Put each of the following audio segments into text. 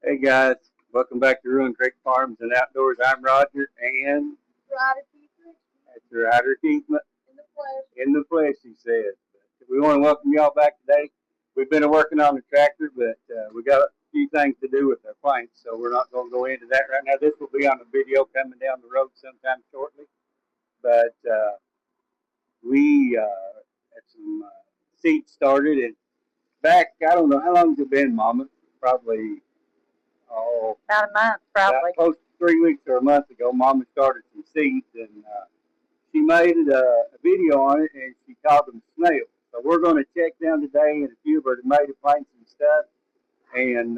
Hey guys, welcome back to Ruin Creek Farms and Outdoors. I'm Roger and Ryder Keeper that's Ryder Keithman in the flesh. in the flesh, he says. We want to welcome y'all back today. We've been working on the tractor, but we got a few things to do with our planks, so we're not going to go into that right now. This will be on a video coming down the road sometime shortly. But we had some seeds started, and back, I don't know, how long has it been, Mama? Probably About a month, probably. close to 3 weeks or a month ago, Mama started some seeds, and she made a video on it, and she called them snails. So we're going to check down today in a few of her tomato plants and stuff, and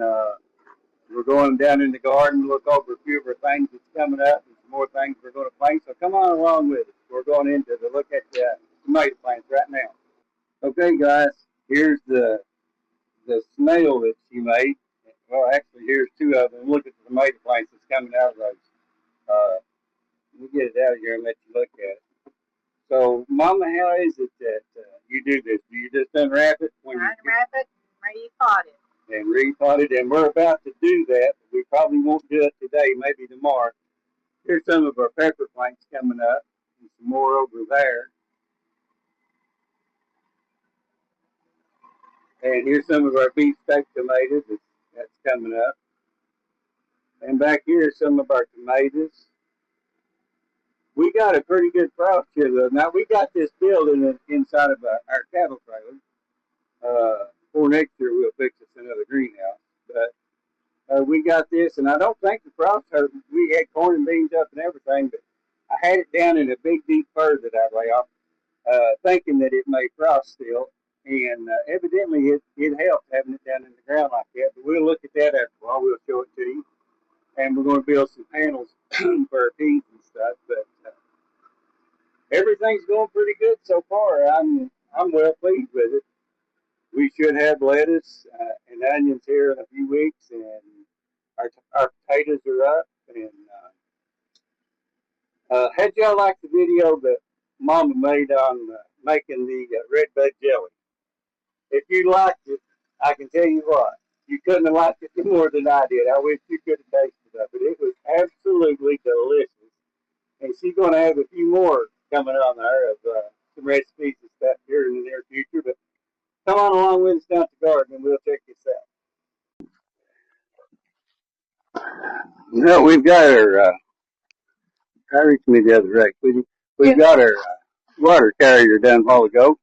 we're going down in the garden, look over a few of her things that's coming up, and some more things we're going to plant. So come on along with us. We're going into the look at the tomato plants right now. Okay, guys, here's the snail that she made. Well, actually, here's two of them. Look at the tomato plants that's coming out of those. Let me get it out of here and let you look at it. So, Mama, how is it that you do this? Do you just unwrap it when you unwrap it and repot it? And repot it, and we're about to do that. But we probably won't do it today, maybe tomorrow. Here's some of our pepper plants coming up, and some more over there. And here's some of our beefsteak tomatoes that's coming up. And back here are some of our tomatoes. We got a pretty good frost here, though. Now, we got this building inside of our cattle trailer. For next year, we'll fix us another greenhouse. But we got this, and I don't think the frost hurt. We had corn and beans up and everything, but I had it down in a big, deep fur that I lay off, thinking that it may frost still. And evidently, it helped having it down in the ground like that. But we'll look at that after a while. We'll show it to you. And we're going to build some panels for our peas and stuff. But everything's going pretty good so far. I'm well pleased with it. We should have lettuce and onions here in a few weeks, and our potatoes are up. And how'd y'all like the video that Mama made on making the red bud jelly? If you liked it, I can tell you what, you couldn't have liked it more than I did. I wish you could have tasted it, but it was absolutely delicious. And she's going to have a few more coming on there of some recipes and stuff here in the near future. But come on along with us down to the garden, and we'll check this out. No, we've got our. I reached me the other day. We've got our water carrier done a while ago,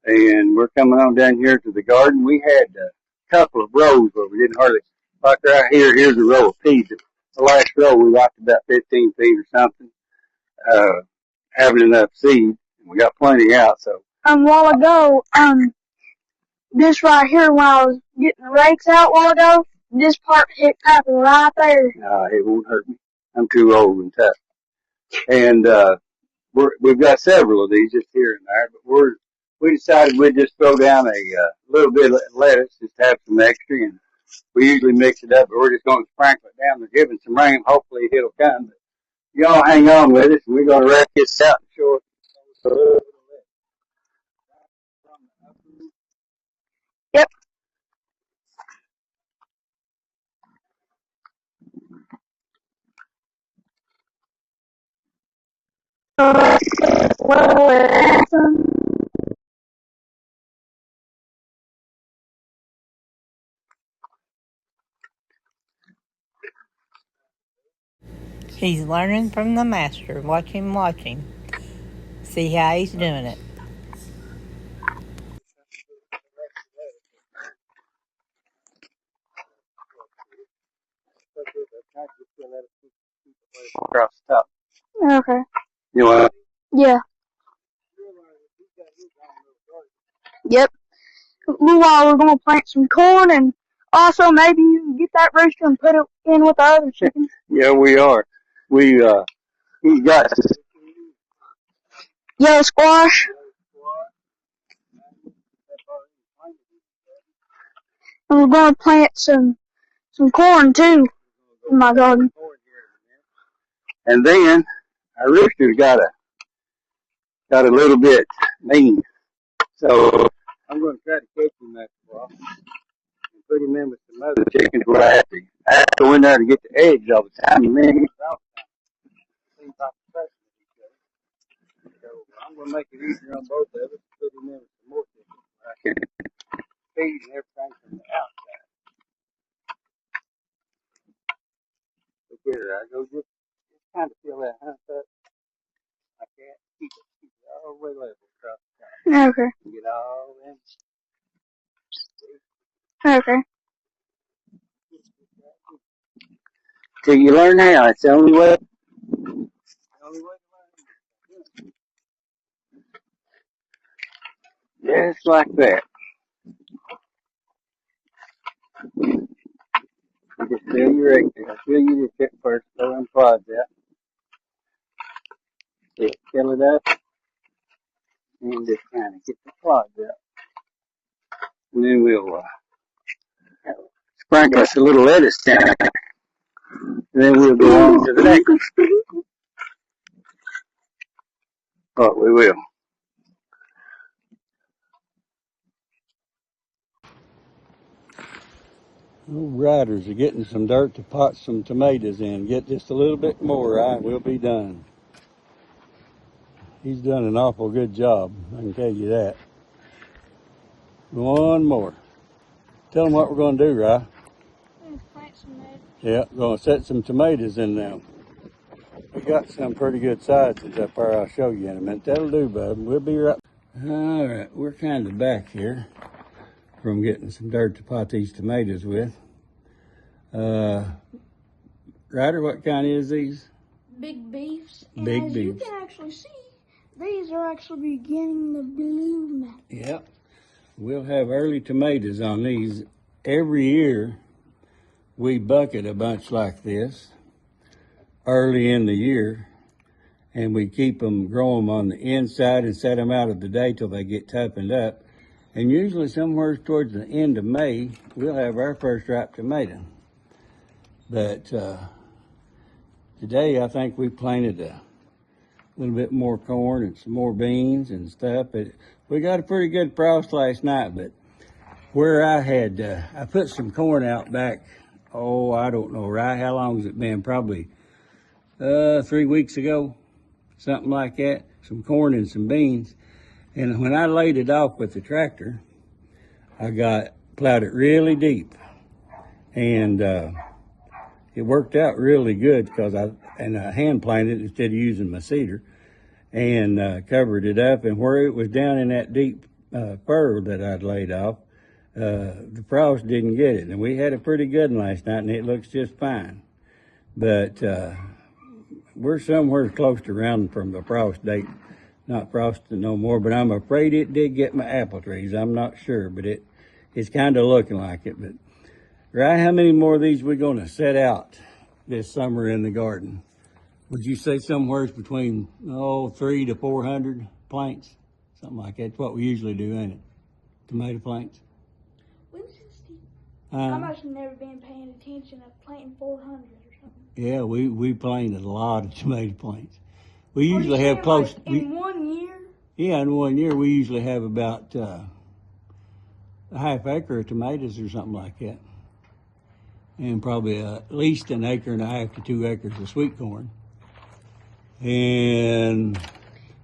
and we're coming on down here to the garden. We had a couple of rows where we didn't hardly, like right here, here's a row of peas. The last row we walked about 15 feet or something, having enough seed. We got plenty out, so. A while ago, this right here, when I was getting the rakes out a while ago, this part hit Papa right there. No, it won't hurt me. I'm too old and tough. And we've got several of these just here and there, but we decided we'd just throw down a little bit of lettuce just to have some extra, and we usually mix it up, but we're just going to sprinkle it down. They're giving some rain. Hopefully it'll come. But y'all hang on with us, and we're going to wrap this out and show it. Yep. He's learning from the master. Watch him. See how he's doing it. Across the top. Okay. You want? Yeah. Yep. Meanwhile, we're going to plant some corn, and also maybe you can get that rooster and put it in with the other chickens. Yeah, we are. We got Yellow squash. And we're going to plant some corn, too, in my garden. And then our rooster's got a little bit mean. So I'm going to try to catch him that far and put him in with some other chickens where I have to go in there to get the eggs all the time. And man, he's out. Seems like a person with each other. So I'm going to make it easier on both of us. Put him in with some more chickens where I can feed and everything from the outside. Look here, I go just kind of feel that hump up. I can't keep it all the way level across the top. Okay. Get all in. Okay. Till you learn how, it's the only way. The only way to learn. Just like that. You just fill your egg. I fill you this tip first, throw them pods out. Yeah, fill it up. And just kind of get the pods out. And then we'll sprinkle us a little lettuce down. And then we'll go on to the next one. But we will. Riders are getting some dirt to pot some tomatoes in. Get just a little bit more, right? We'll be done. He's done an awful good job, I can tell you that. One more. Tell them what we're going to do, right? Plant some tomatoes. Yeah, going to set some tomatoes in now. We got some pretty good sizes up there. I'll show you in a minute. That'll do, bud. We'll be right. All right, we're kind of back here from getting some dirt to pot these tomatoes with. Ryder, what kind is these? Big beefs. And Big as beefs. you can actually see, these are actually beginning to bloom now. Yep. We'll have early tomatoes on these. Every year, we bucket a bunch like this early in the year, and we keep them, grow them on the inside and set them out of the day till they get toughened up. And usually somewhere towards the end of May, we'll have our first ripe tomato. But today, I think we planted a little bit more corn and some more beans and stuff. But we got a pretty good frost last night. But where I had, I put some corn out back, I don't know, right? How long has it been? Probably 3 weeks ago, something like that. Some corn and some beans. And when I laid it off with the tractor, I plowed it really deep. And it worked out really good because I hand planted it instead of using my seeder, and covered it up. And where it was down in that deep furrow that I'd laid off, the frost didn't get it. And we had a pretty good one last night, and it looks just fine. But we're somewhere close to round from the frost date. Not frosted no more, but I'm afraid it did get my apple trees. I'm not sure, but it's kind of looking like it. But right, how many more of these we going to set out this summer in the garden? Would you say somewhere between 300 to 400 plants, something like that? That's what we usually do, ain't it? Tomato plants. I've actually never been paying attention of planting 400 or something. Yeah, we planted a lot of tomato plants. We usually have close. Like in 1 year? Yeah, in 1 year we usually have about a half acre of tomatoes or something like that, and probably at least an acre and a half to 2 acres of sweet corn. And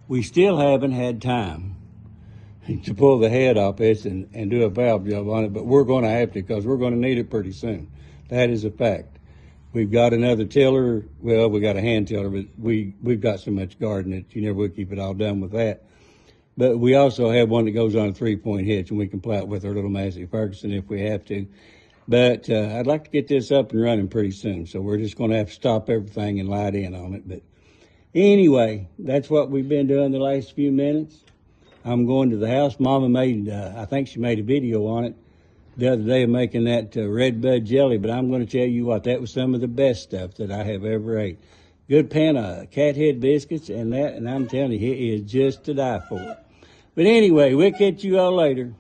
we still haven't had time to pull the head off this and do a valve job on it, but we're going to have to because we're going to need it pretty soon. That is a fact. We've got another tiller. Well, we got a hand tiller, but we've got so much garden that you never will keep it all done with that. But we also have one that goes on a 3-point hitch, and we can plow it with our little Massey Ferguson if we have to. But I'd like to get this up and running pretty soon, so we're just going to have to stop everything and light in on it. But anyway, that's what we've been doing the last few minutes. I'm going to the house. Mama made, I think she made a video on it the other day of making that red bud jelly, but I'm going to tell you what, that was some of the best stuff that I have ever ate. Good pan of cat head biscuits and I'm telling you, it is just to die for. But anyway, we'll catch you all later.